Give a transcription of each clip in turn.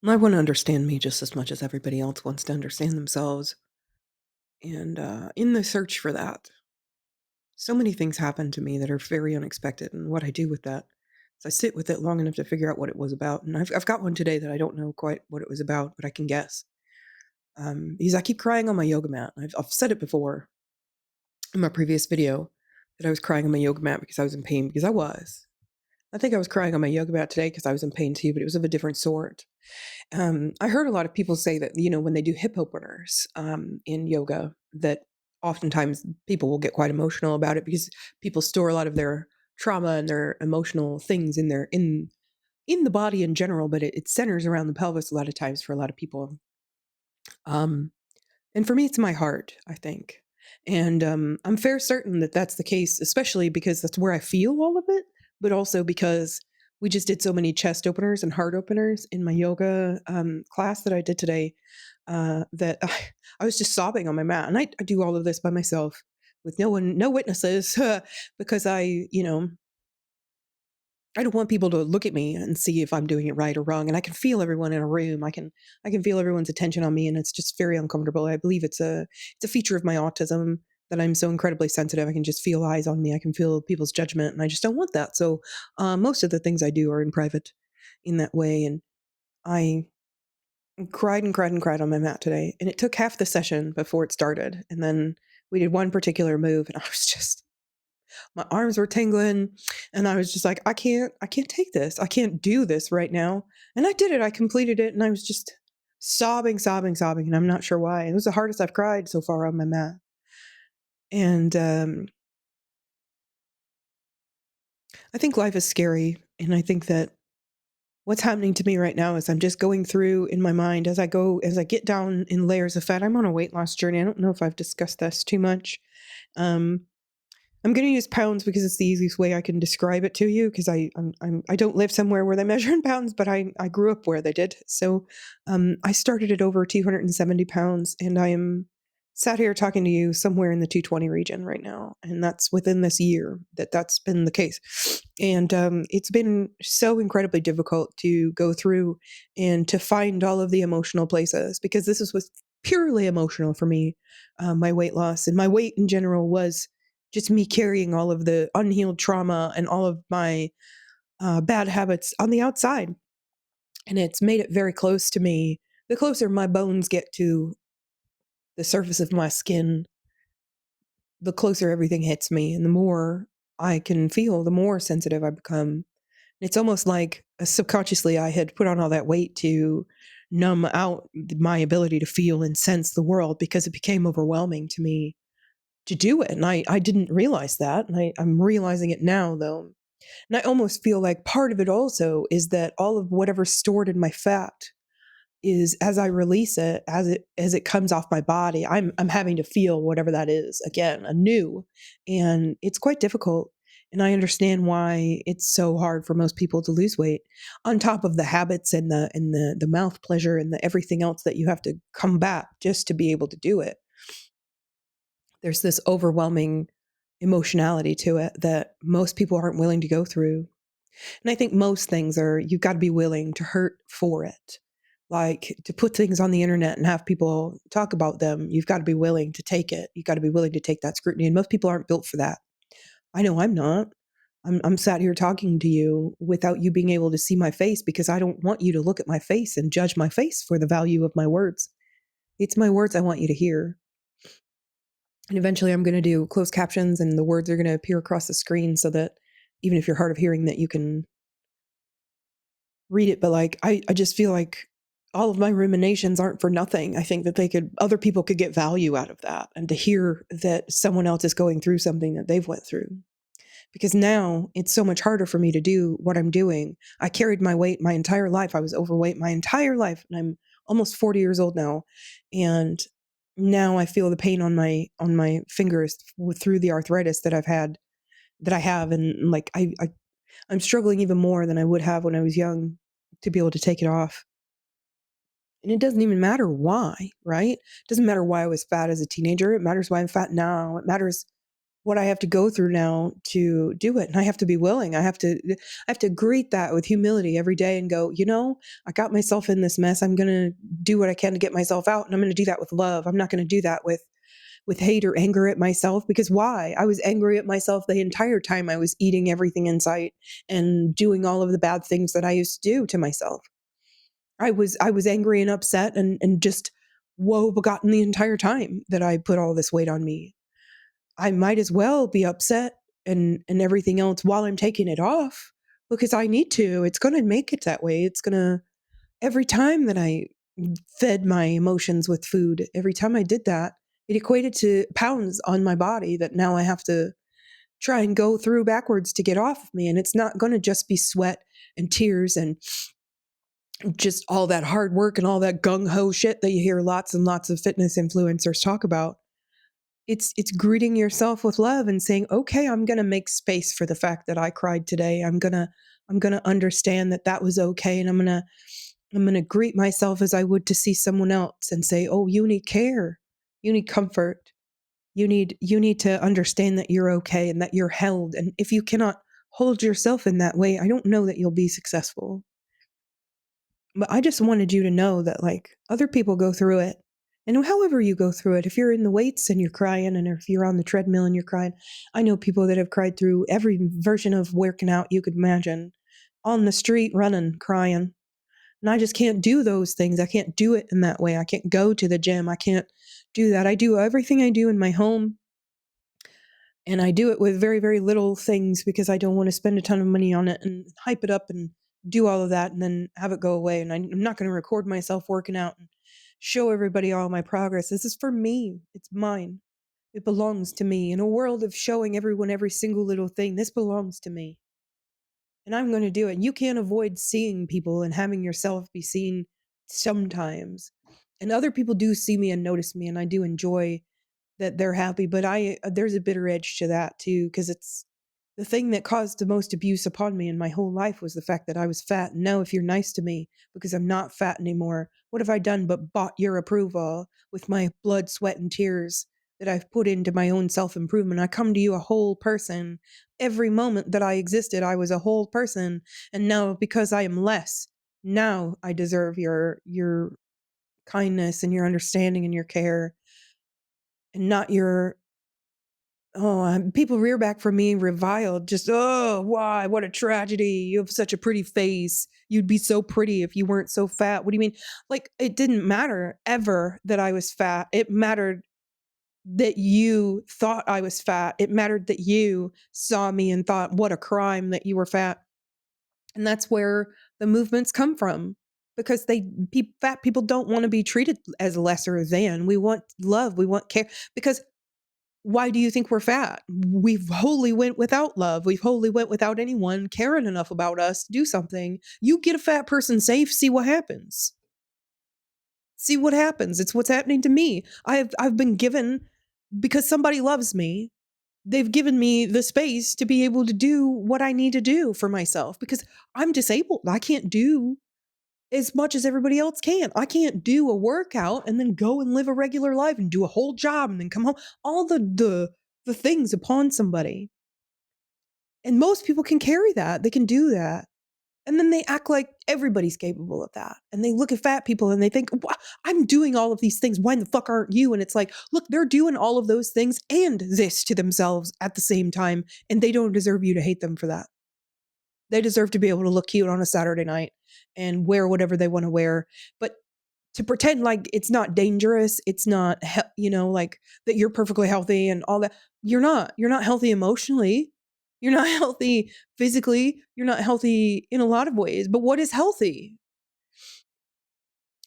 I want to understand me just as much as everybody else wants to understand themselves. And in the search for that, so many things happen to me that are very unexpected. And what I do with that is I sit with it long enough to figure out what it was about. And I've got one today that I don't know quite what it was about, but I can guess. Because I keep crying on my yoga mat. I've said it before in my previous video that I was crying on my yoga mat because I was in pain, because I was. I think I was crying on my yoga mat today because I was in pain too, but it was of a different sort. I heard a lot of people say that, when they do hip openers in yoga, that oftentimes people will get quite emotional about it because people store a lot of their trauma and their emotional things in the body in general, but it centers around the pelvis a lot of times for a lot of people. Um, and for me, it's my heart, I think. And I'm fair certain that that's the case, especially because that's where I feel all of it, but also because we just did so many chest openers and heart openers in my yoga class that I did today, that I was just sobbing on my mat. And I do all of this by myself with no witnesses, because I don't want people to look at me and see if I'm doing it right or wrong. And I can feel everyone in a room. I can feel everyone's attention on me, and it's just very uncomfortable. I believe it's a feature of my autism that I'm so incredibly sensitive. I can just feel eyes on me. I can feel people's judgment, and I just don't want that. So most of the things I do are in private in that way. And I cried and cried and cried on my mat today, and it took half the session before it started. And then we did one particular move, and I was just my arms were tingling, and I was just like, I can't take this. I can't do this right now. And I did it. I completed it, and I was just sobbing, sobbing, sobbing, and I'm not sure why. It was the hardest I've cried so far on my mat. And I think life is scary, and I think that what's happening to me right now is I'm just going through in my mind as I get down in layers of fat. I'm on a weight loss journey. I don't know if I've discussed this too much. Um, I'm going to use pounds because it's the easiest way I can describe it to you. Because I don't live somewhere where they measure in pounds, but I grew up where they did. So I started at over 270 pounds, and I am sat here talking to you somewhere in the 220 region right now, and that's within this year that's been the case. And it's been so incredibly difficult to go through and to find all of the emotional places, because was purely emotional for me. My weight loss and my weight in general was just me carrying all of the unhealed trauma and all of my bad habits on the outside. And it's made it very close to me. The closer my bones get to the surface of my skin, the closer everything hits me. And the more I can feel, the more sensitive I become. It's almost like subconsciously I had put on all that weight to numb out my ability to feel and sense the world, because it became overwhelming to me to do it. And I didn't realize that. And I'm realizing it now, though. And I almost feel like part of it also is that all of whatever's stored in my fat is, as I release it, as it comes off my body, I'm having to feel whatever that is again, anew. And it's quite difficult. And I understand why it's so hard for most people to lose weight, on top of the habits and the mouth pleasure and the everything else that you have to combat just to be able to do it. There's this overwhelming emotionality to it that most people aren't willing to go through. And I think most things are, you've got to be willing to hurt for it. Like to put things on the internet and have people talk about them, you've got to be willing to take it. You've got to be willing to take that scrutiny. And most people aren't built for that. I know I'm not. I'm sat here talking to you without you being able to see my face, because I don't want you to look at my face and judge my face for the value of my words. It's my words I want you to hear. And eventually I'm going to do closed captions, and the words are going to appear across the screen so that even if you're hard of hearing, that you can read it. But like, I just feel like all of my ruminations aren't for nothing. I think that other people could get value out of that, and to hear that someone else is going through something that they've went through. Because now it's so much harder for me to do what I'm doing. I carried my weight my entire life. I was overweight my entire life, and I'm almost 40 years old now. And now I feel the pain on my fingers through the arthritis that I have. And like, I'm struggling even more than I would have when I was young to be able to take it off. And it doesn't even matter why, right? It doesn't matter why I was fat as a teenager. It matters why I'm fat now. It matters what I have to go through now to do it. And I have to be willing. I have to greet that with humility every day and go, I got myself in this mess. I'm going to do what I can to get myself out. And I'm going to do that with love. I'm not going to do that with hate or anger at myself, because why? I was angry at myself the entire time I was eating everything in sight and doing all of the bad things that I used to do to myself. I was angry and upset and just woe begotten the entire time that I put all this weight on me. I might as well be upset and everything else while I'm taking it off, because I need to. It's going to make it that way. It's going to, every time that I fed my emotions with food, every time I did that, it equated to pounds on my body that now I have to try and go through backwards to get off of me. And it's not going to just be sweat and tears and just all that hard work and all that gung ho shit that you hear lots and lots of fitness influencers talk about. It's greeting yourself with love and saying, "Okay, I'm going to make space for the fact that I cried today. I'm going to understand that that was okay, and I'm going to greet myself as I would to see someone else and say, "Oh, you need care. You need comfort. You need to understand that you're okay and that you're held. And if you cannot hold yourself in that way, I don't know that you'll be successful." But I just wanted you to know that, like, other people go through it. And however you go through it, if you're in the weights and you're crying, and if you're on the treadmill and you're crying, I know people that have cried through every version of working out you could imagine, on the street, running, crying. And I just can't do those things. I can't do it in that way. I can't go to the gym. I can't do that. I do everything I do in my home, and I do it with very, very little things because I don't want to spend a ton of money on it and hype it up and do all of that and then have it go away. And I'm not going to record myself working out and show everybody all my progress. This is for me. It's mine. It belongs to me. In a world of showing everyone every single little thing, this belongs to me. And I'm going to do it. You can't avoid seeing people and having yourself be seen sometimes. And other people do see me and notice me, and I do enjoy that they're happy, but there's a bitter edge to that too, because it's the thing that caused the most abuse upon me in my whole life was the fact that I was fat. And now if you're nice to me because I'm not fat anymore, what have I done but bought your approval with my blood, sweat, and tears that I've put into my own self-improvement? I come to you a whole person. Every moment that I existed, I was a whole person. And now because I am less, now I deserve your kindness and your understanding and your care, and not your, people rear back from me reviled, just, "Oh, why? What a tragedy. You have such a pretty face. You'd be so pretty if you weren't so fat." What do you mean? Like, it didn't matter ever that I was fat. It mattered that you thought I was fat. It mattered that you saw me and thought, "What a crime that you were fat." And that's where the movements come from, because fat people don't want to be treated as lesser than. We want love. We want care. Because why do you think we're fat? We've wholly went without love. We've wholly went without anyone caring enough about us to do something. You get a fat person safe, see what happens. See what happens. It's what's happening to me. I've been given, because somebody loves me. They've given me the space to be able to do what I need to do for myself, because I'm disabled. I can't do as much as everybody else can. I can't do a workout and then go and live a regular life and do a whole job and then come home. All the things upon somebody. And most people can carry that. They can do that. And then they act like everybody's capable of that. And they look at fat people and they think, I'm doing all of these things. Why in the fuck aren't you?" And it's like, look, they're doing all of those things and this to themselves at the same time. And they don't deserve you to hate them for that. They deserve to be able to look cute on a Saturday night and wear whatever they want to wear. But to pretend like it's not dangerous, it's not, like that you're perfectly healthy and all that. You're not. You're not healthy emotionally. You're not healthy physically. You're not healthy in a lot of ways. But what is healthy?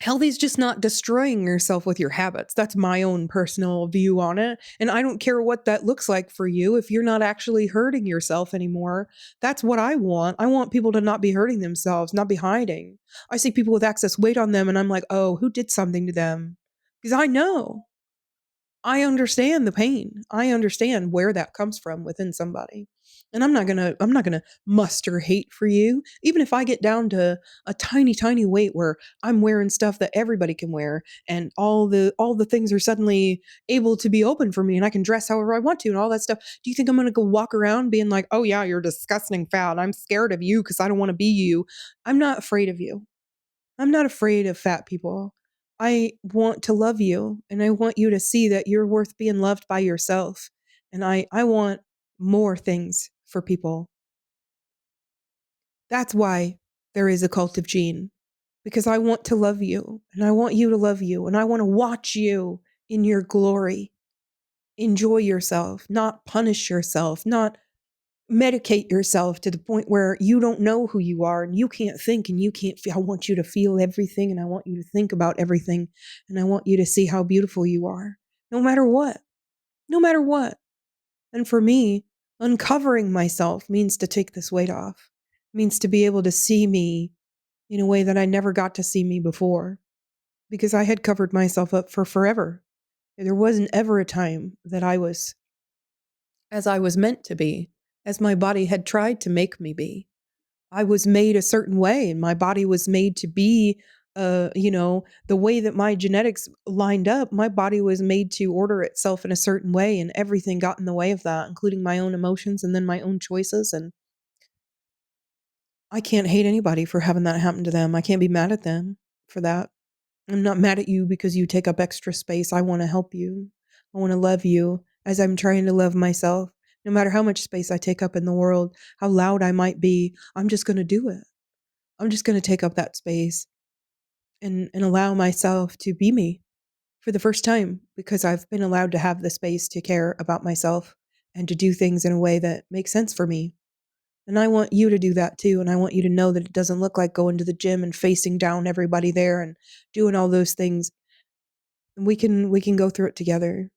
Healthy is just not destroying yourself with your habits. That's my own personal view on it. And I don't care what that looks like for you if you're not actually hurting yourself anymore. That's what I want. I want people to not be hurting themselves, not be hiding. I see people with excess weight on them and I'm like, oh, who did something to them? Because I know. I understand the pain. I understand where that comes from within somebody. And I'm not gonna muster hate for you. Even if I get down to a tiny, tiny weight where I'm wearing stuff that everybody can wear and all the things are suddenly able to be open for me and I can dress however I want to and all that stuff. Do you think I'm gonna go walk around being like, oh yeah, you're disgusting fat. I'm scared of you because I don't want to be you. I'm not afraid of you. I'm not afraid of fat people. I want to love you and I want you to see that you're worth being loved by yourself. And I want more things for people. That's why there is a cult of Gene. Because I want to love you and I want you to love you and I want to watch you in your glory. Enjoy yourself, not punish yourself, not medicate yourself to the point where you don't know who you are and you can't think and you can't feel. I want you to feel everything and I want you to think about everything and I want you to see how beautiful you are, no matter what, no matter what. And for me, uncovering myself means to take this weight off, means to be able to see me in a way that I never got to see me before because I had covered myself up for forever. There wasn't ever a time that I was as I was meant to be, as my body had tried to make me be. I was made a certain way and my body was made to be the way that my genetics lined up, my body was made to order itself in a certain way and everything got in the way of that, including my own emotions and then my own choices. And I can't hate anybody for having that happen to them. I can't be mad at them for that. I'm not mad at you because you take up extra space. I want to help you. I want to love you as I'm trying to love myself. No matter how much space I take up in the world, how loud I might be, I'm just going to do it. I'm just going to take up that space and allow myself to be me for the first time because I've been allowed to have the space to care about myself and to do things in a way that makes sense for me. And I want you to do that too. And I want you to know that it doesn't look like going to the gym and facing down everybody there and doing all those things. And we can go through it together.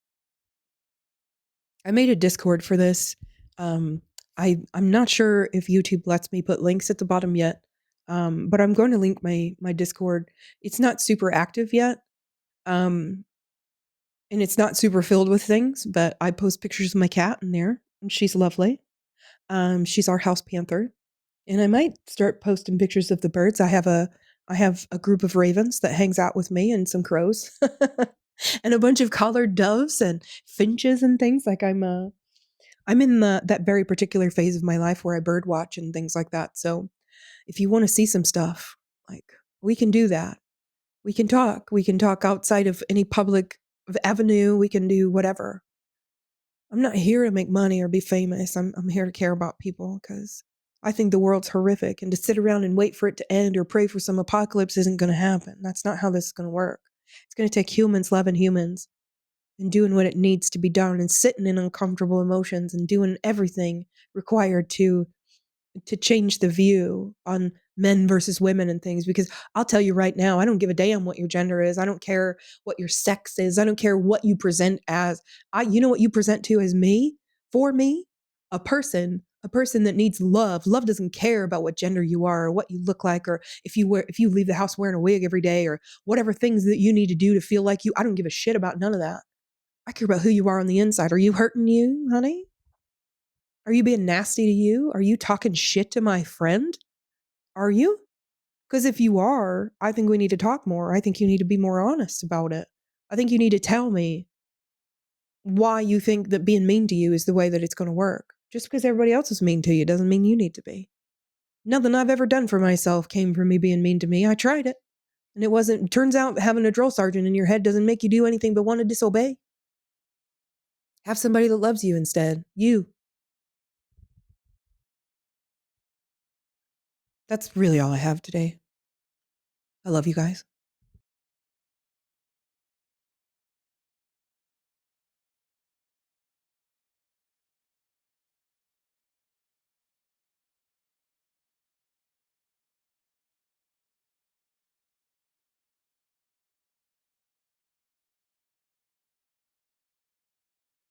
I made a Discord for this. Um, I'm not sure if YouTube lets me put links at the bottom yet. But I'm going to link my Discord. It's not super active yet. Um, and it's not super filled with things, but I post pictures of my cat in there, and she's lovely. She's our house panther. And I might start posting pictures of the birds. I have a group of ravens that hangs out with me and some crows. And a bunch of collared doves and finches and things. Like I'm in that very particular phase of my life where I bird watch and things like that. So if you want to see some stuff, like we can do that. We can talk. We can talk outside of any public avenue. We can do whatever. I'm not here to make money or be famous. I'm here to care about people because I think the world's horrific and to sit around and wait for it to end or pray for some apocalypse isn't going to happen. That's not how this is going to work. It's going to take humans loving humans and doing what it needs to be done and sitting in uncomfortable emotions and doing everything required to change the view on men versus women and things. Because I'll tell you right now, I don't give a damn what your gender is. I don't care what your sex is. I don't care what you present as. You know what you present to as me, for me, a person that needs love. Love doesn't care about what gender you are or what you look like or if you leave the house wearing a wig every day or whatever things that you need to do to feel like you. I don't give a shit about none of that. I care about who you are on the inside. Are you hurting you, honey? Are you being nasty to you? Are you talking shit to my friend? Are you? Because if you are, I think we need to talk more. I think you need to be more honest about it. I think you need to tell me why you think that being mean to you is the way that it's going to work. Just because everybody else is mean to you doesn't mean you need to be. Nothing I've ever done for myself came from me being mean to me. I tried it. And it wasn't, turns out having a drill sergeant in your head doesn't make you do anything but want to disobey. Have somebody that loves you instead. You. That's really all I have today. I love you guys.